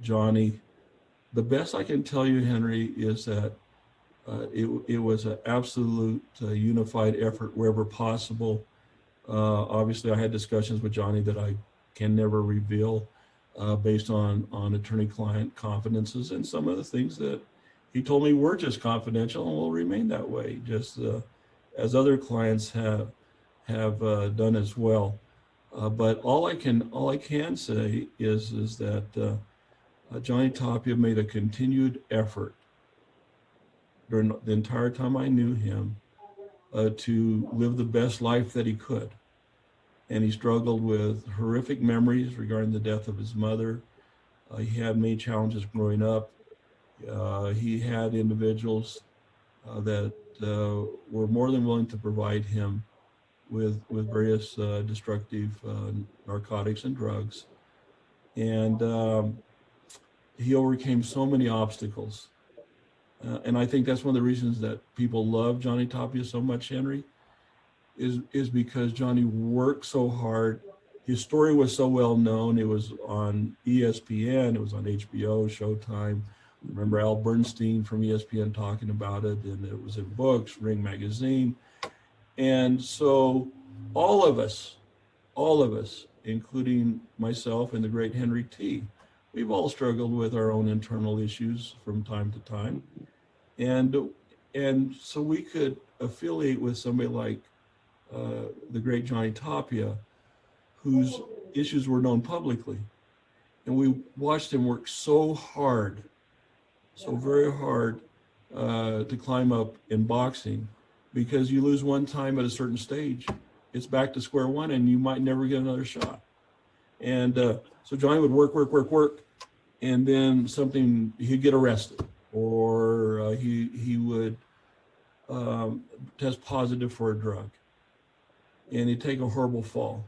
Johnny, the best I can tell you, Henry, is that it was an absolute unified effort wherever possible. Obviously, I had discussions with Johnny that I can never reveal based on attorney-client confidences, and some of the things that he told me were just confidential and will remain that way, just as other clients have done as well. But all I can say is that Johnny Tapia made a continued effort during the entire time I knew him to live the best life that he could. And he struggled with horrific memories regarding the death of his mother. He had many challenges growing up. He had individuals that were more than willing to provide him with various destructive narcotics and drugs. And he overcame so many obstacles. And I think that's one of the reasons that people love Johnny Tapia so much, Henry, is because Johnny worked so hard. His story was so well known. It was on ESPN, it was on HBO, Showtime. I remember Al Bernstein from ESPN talking about it, and it was in books, Ring Magazine. And so all of us, including myself and the great Henry T., we've all struggled with our own internal issues from time to time. And so we could affiliate with somebody like the great Johnny Tapia, whose issues were known publicly. And we watched him work so hard, so very hard to climb up in boxing, because you lose one time at a certain stage, it's back to square one and you might never get another shot. And so Johnny would work, and then he'd get arrested, or he would test positive for a drug, and he'd take a horrible fall,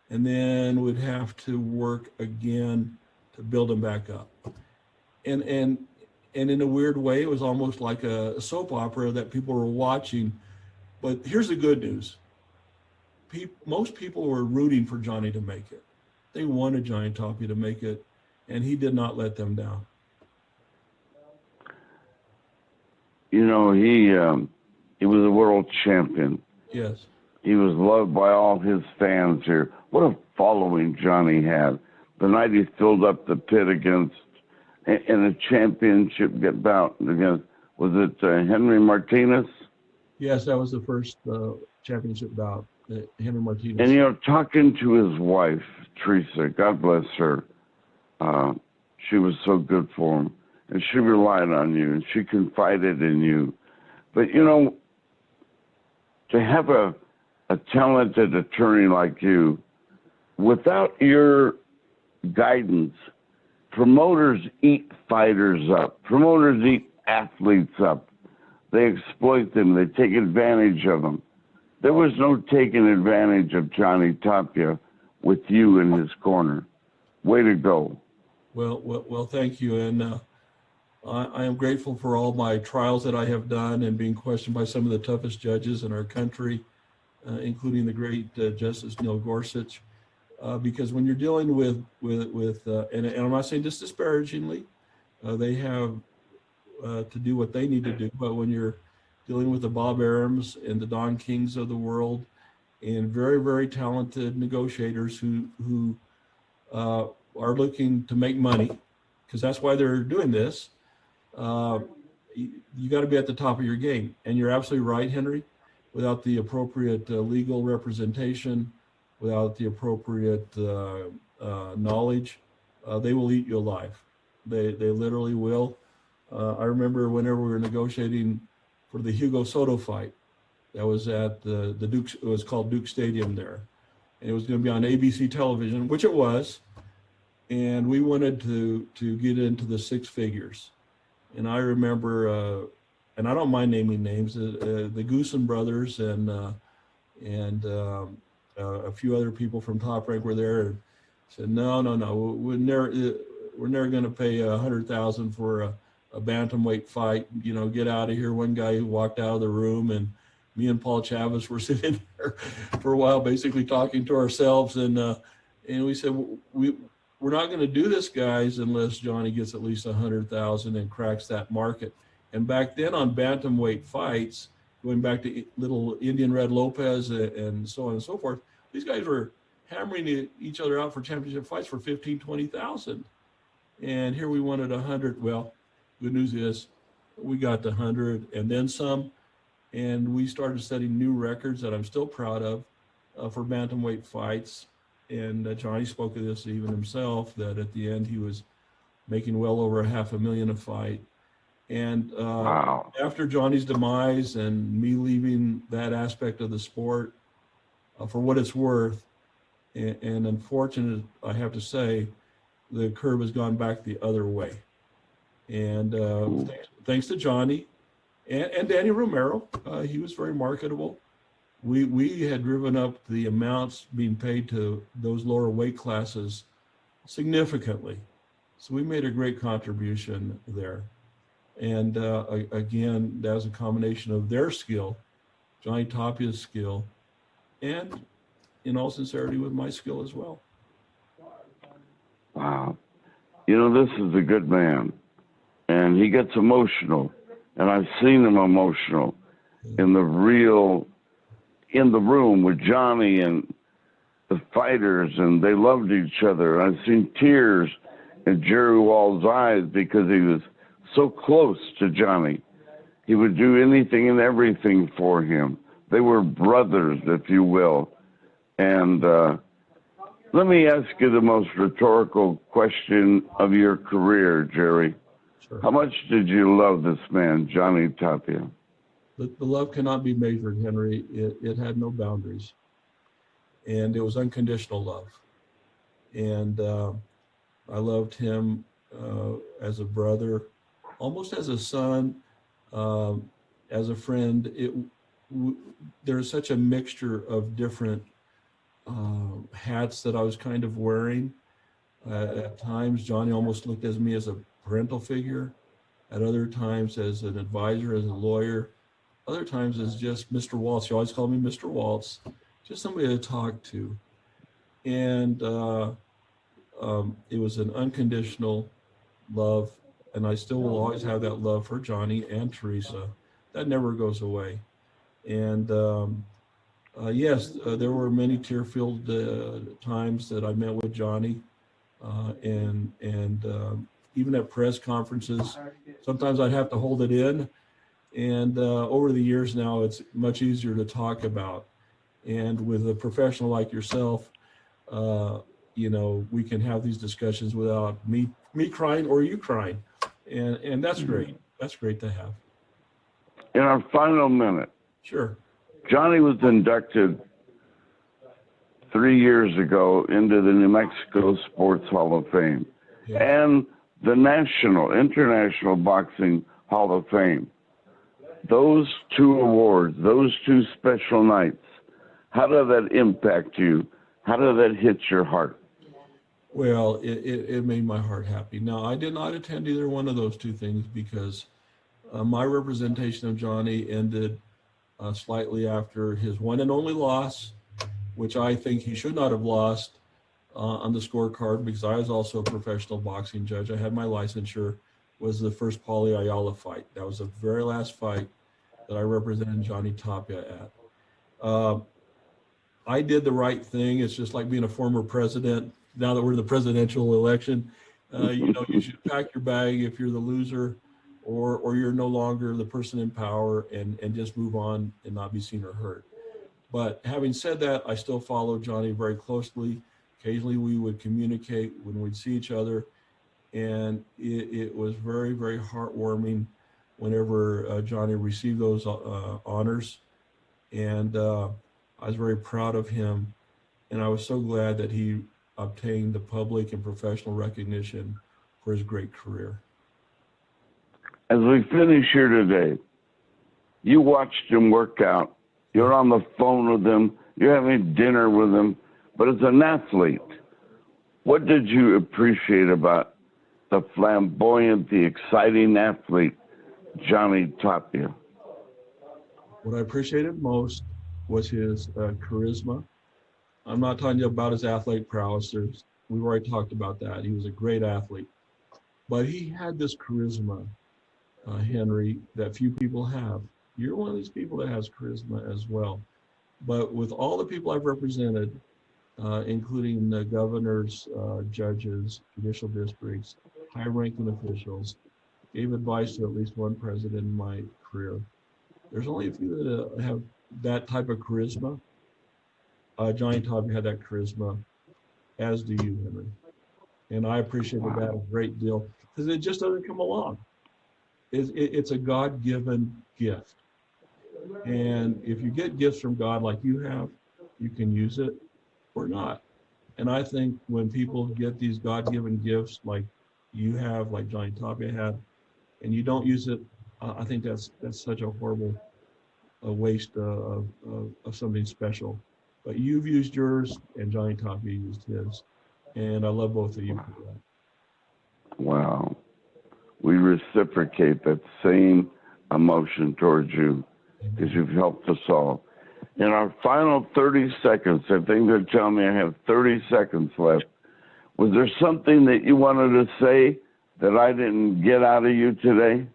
and then would have to work again to build him back up. And in a weird way, it was almost like a soap opera that people were watching. But here's the good news. Most people were rooting for Johnny to make it. They wanted Johnny Tapia to make it, and he did not let them down. You know, he was a world champion. Yes. He was loved by all his fans here. What a following Johnny had. The night he filled up the pit against, in a championship bout against, was it Henry Martinez? Yes, that was the first championship bout, Henry Martinez. And, you know, talking to his wife, Teresa, God bless her, she was so good for him. And she relied on you, and she confided in you. But, you know, to have a talented attorney like you, without your guidance, promoters eat fighters up. Promoters eat athletes up. They exploit them. They take advantage of them. There was no taking advantage of Johnny Tapia with you in his corner. Way to go. Well, thank you. And I am grateful for all my trials that I have done and being questioned by some of the toughest judges in our country, including the great Justice Neil Gorsuch. Because when you're dealing with and I'm not saying this disparagingly, they have to do what they need to do. But when you're dealing with the Bob Arams and the Don Kings of the world, and very, very talented negotiators who are looking to make money, because that's why they're doing this, you got to be at the top of your game. And you're absolutely right, Henry. Without the appropriate legal representation, without the appropriate knowledge, they will eat you alive. They literally will. I remember whenever we were negotiating for the Hugo Soto fight, that was at the Duke. It was called Duke Stadium there, and it was going to be on ABC television, which it was. And we wanted to get into the six figures. And I remember, and I don't mind naming names, the Goosen brothers and a few other people from Top Rank were there and said, no, we're never going to pay $100,000 for a bantamweight fight. You know, get out of here. One guy who walked out of the room, and me and Paul Chavez were sitting there for a while, basically talking to ourselves. And we said, we're not going to do this, guys, unless Johnny gets at least 100,000 and cracks that market. And back then on bantamweight fights, going back to little Indian Red Lopez and so on and so forth, these guys were hammering each other out for championship fights for 15, 20,000. And here we wanted 100. Well, good news is we got the 100 and then some. And we started setting new records that I'm still proud of for bantamweight fights. And Johnny spoke of this even himself, that at the end he was making well over $500,000 a fight. And Wow. After Johnny's demise and me leaving that aspect of the sport, for what it's worth, and unfortunate, I have to say, the curve has gone back the other way. And thanks to Johnny and Danny Romero, he was very marketable. We had driven up the amounts being paid to those lower weight classes significantly. So we made a great contribution there. And again, that was a combination of their skill, Johnny Tapia's skill, and in all sincerity with my skill as well. Wow. You know, this is a good man, and he gets emotional, and I've seen him emotional in the room with Johnny and the fighters, and they loved each other. I've seen tears in Jerry Wall's eyes because he was so close to Johnny. He would do anything and everything for him. They were brothers, if you will. And let me ask you the most rhetorical question of your career, Jerry. Sure. How much did you love this man, Johnny Tapia? The love cannot be measured, Henry. It had no boundaries. And it was unconditional love. And I loved him as a brother, almost as a son, as a friend. There's such a mixture of different hats that I was kind of wearing. At times, Johnny almost looked at me as a parental figure. At other times, as an advisor, as a lawyer. Other times, as just Mr. Waltz. He always called me Mr. Waltz, just somebody to talk to. And it was an unconditional love, and I still will always have that love for Johnny and Teresa. That never goes away. And yes, there were many tear-filled times that I met with Johnny, and even at press conferences, sometimes I'd have to hold it in. And over the years now, it's much easier to talk about. And with a professional like yourself, you know, we can have these discussions without me crying or you crying. And that's great. That's great to have. In our final minute, Sure. Johnny was inducted 3 years ago into the New Mexico Sports Hall of Fame and the International Boxing Hall of Fame. Those two awards, those two special nights, how did that impact you? How did that hit your heart? Well, it made my heart happy. Now, I did not attend either one of those two things because my representation of Johnny ended slightly after his one and only loss, which I think he should not have lost on the scorecard, because I was also a professional boxing judge. I had my licensure, was the first Paulie Ayala fight. That was the very last fight that I represented Johnny Tapia at. I did the right thing. It's just like being a former president. Now that we're in the presidential election, you know, you should pack your bag if you're the loser, or you're no longer the person in power, and just move on and not be seen or heard. But having said that, I still follow Johnny very closely. Occasionally we would communicate when we'd see each other. And it was very, very heartwarming whenever Johnny received those honors. And I was very proud of him. And I was so glad that he obtained the public and professional recognition for his great career. As we finish here today, you watched him work out. You're on the phone with him. You're having dinner with him. But as an athlete, what did you appreciate about the flamboyant, the exciting athlete, Johnny Tapia? What I appreciated most was his charisma. I'm not talking about his athletic prowess. We've already talked about that. He was a great athlete. But he had this charisma, Henry, that few people have. You're one of these people that has charisma as well. But with all the people I've represented, including the governors, judges, judicial districts, high-ranking officials, gave advice to at least one president in my career. There's only a few that have that type of charisma. Johnny Tapia had that charisma, as do you, Henry. And I appreciated that a great deal, because it just doesn't come along. It's a God-given gift. And if you get gifts from God like you have, you can use it or not. And I think when people get these God-given gifts like you have, like Johnny Tapia had, and you don't use it, I think that's such a horrible waste of something special. But you've used yours, and Johnny Tapia used his. And I love both of you for that. Wow. We reciprocate that same emotion towards you, because you've helped us all. In our final 30 seconds, I think they're telling me I have 30 seconds left. Was there something that you wanted to say that I didn't get out of you today?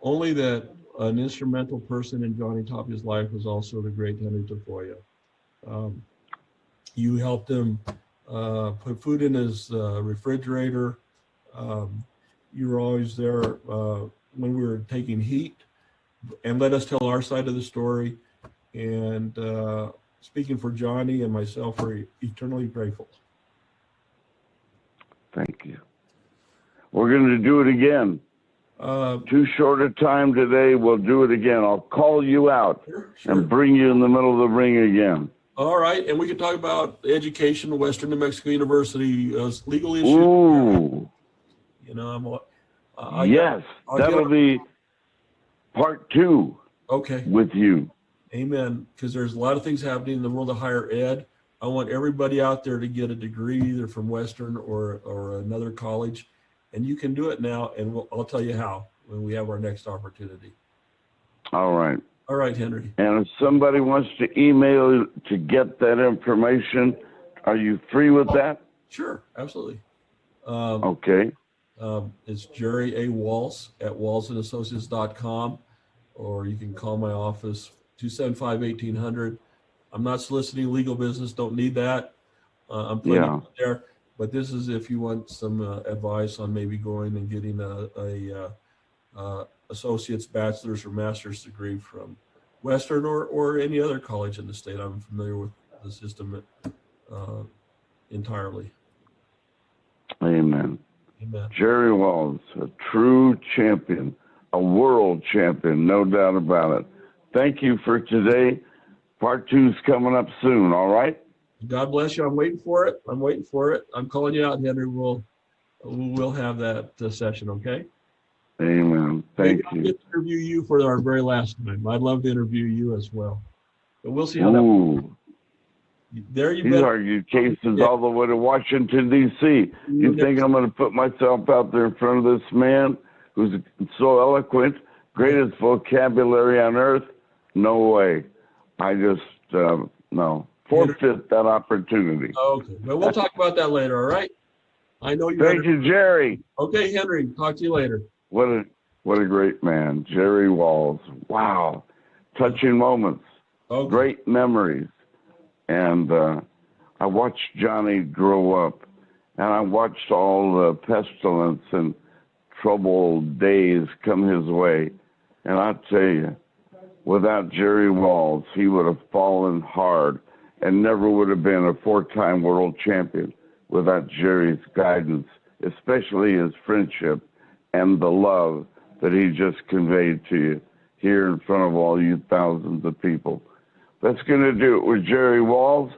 Only that an instrumental person in Johnny Tapia's life was also the great Henry Tafoya. You helped him put food in his refrigerator. You were always there when we were taking heat, and let us tell our side of the story. And speaking for Johnny and myself, we're eternally grateful. Thank you. We're going to do it again. Too short a time today. We'll do it again. I'll call you out Sure. and bring you in the middle of the ring again. All right, and we can talk about education, Western New Mexico University, legal issues. Ooh, You know, yes, that'll be part 2 okay. with you. Amen. Because there's a lot of things happening in the world of higher ed. I want everybody out there to get a degree either from Western or another college, and you can do it now. And I'll tell you how when we have our next opportunity. All right. All right, Henry. And if somebody wants to email to get that information, are you free with that? Sure, absolutely. Okay. It's Jerry A. Walls at wallsandassociates.com, or you can call my office 275-1800. I'm not soliciting legal business. Don't need that. I'm plenty out there. But this is if you want some advice on maybe going and getting a associate's, bachelor's, or master's degree from Western or any other college in the state. I'm familiar with the system entirely. Amen. Amen. Jerry Walls, a true champion, a world champion, no doubt about it. Thank you for today. Part 2's coming up soon, all right? God bless you. I'm waiting for it. I'm calling you out, Henry. We'll have that session, okay? Amen. Thank you. I'll get to interview you for our very last time. I'd love to interview you as well. But we'll see how that. There you He's argued cases all the way to Washington, D.C. You think I'm going to put myself out there in front of this man who's so eloquent, greatest vocabulary on earth? No way. I just, no. Forfeit that opportunity. Okay. Well, we'll talk about that later, all right? I know you. Thank you, Jerry. Okay, Henry. Talk to you later. What a great man. Jerry Walls. Wow. Touching moments. Okay. Great memories. And I watched Johnny grow up, and I watched all the pestilence and troubled days come his way. And I tell you, without Jerry Walls, he would have fallen hard and never would have been a 4-time world champion without Jerry's guidance, especially his friendship and the love that he just conveyed to you here in front of all you thousands of people. That's going to do it with Jerry Walls.